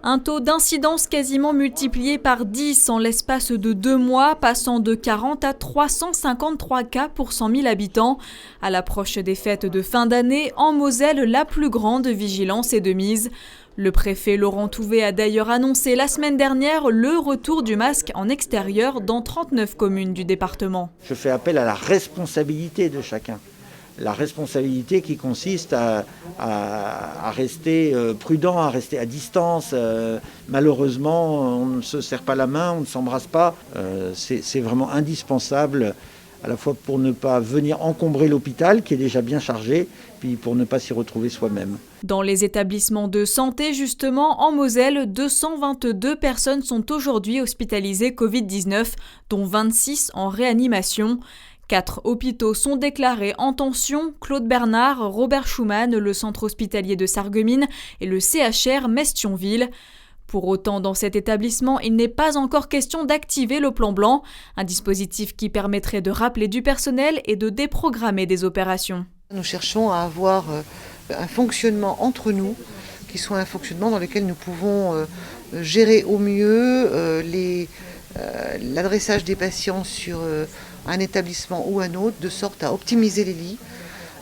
Un taux d'incidence quasiment multiplié par 10 en l'espace de 2 mois, passant de 40 à 353 cas pour 100 000 habitants. À l'approche des fêtes de fin d'année, en Moselle, la plus grande vigilance est de mise. Le préfet Laurent Touvet a d'ailleurs annoncé la semaine dernière le retour du masque en extérieur dans 39 communes du département. Je fais appel à la responsabilité de chacun. La responsabilité qui consiste à rester prudent, à rester à distance. Malheureusement, on ne se serre pas la main, on ne s'embrasse pas. C'est vraiment indispensable, à la fois pour ne pas venir encombrer l'hôpital, qui est déjà bien chargé, puis pour ne pas s'y retrouver soi-même. Dans les établissements de santé, justement, en Moselle, 222 personnes sont aujourd'hui hospitalisées Covid-19, dont 26 en réanimation. 4 hôpitaux sont déclarés en tension, Claude Bernard, Robert Schuman, le centre hospitalier de Sarreguemines et le CHR Metz-Thionville. Pour autant, dans cet établissement, il n'est pas encore question d'activer le plan blanc, un dispositif qui permettrait de rappeler du personnel et de déprogrammer des opérations. Nous cherchons à avoir un fonctionnement entre nous, qui soit un fonctionnement dans lequel nous pouvons gérer au mieux l'adressage des patients sur un établissement ou un autre, de sorte à optimiser les lits,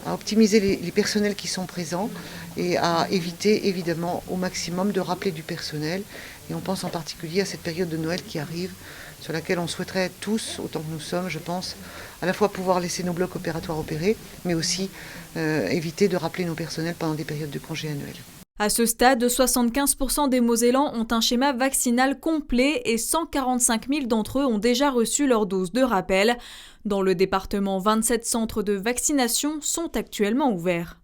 à optimiser les personnels qui sont présents et à éviter évidemment au maximum de rappeler du personnel. Et on pense en particulier à cette période de Noël qui arrive, sur laquelle on souhaiterait tous, autant que nous sommes, je pense, à la fois pouvoir laisser nos blocs opératoires opérer, mais aussi éviter de rappeler nos personnels pendant des périodes de congés annuels. À ce stade, 75% des Mosellans ont un schéma vaccinal complet et 145 000 d'entre eux ont déjà reçu leur dose de rappel. Dans le département, 27 centres de vaccination sont actuellement ouverts.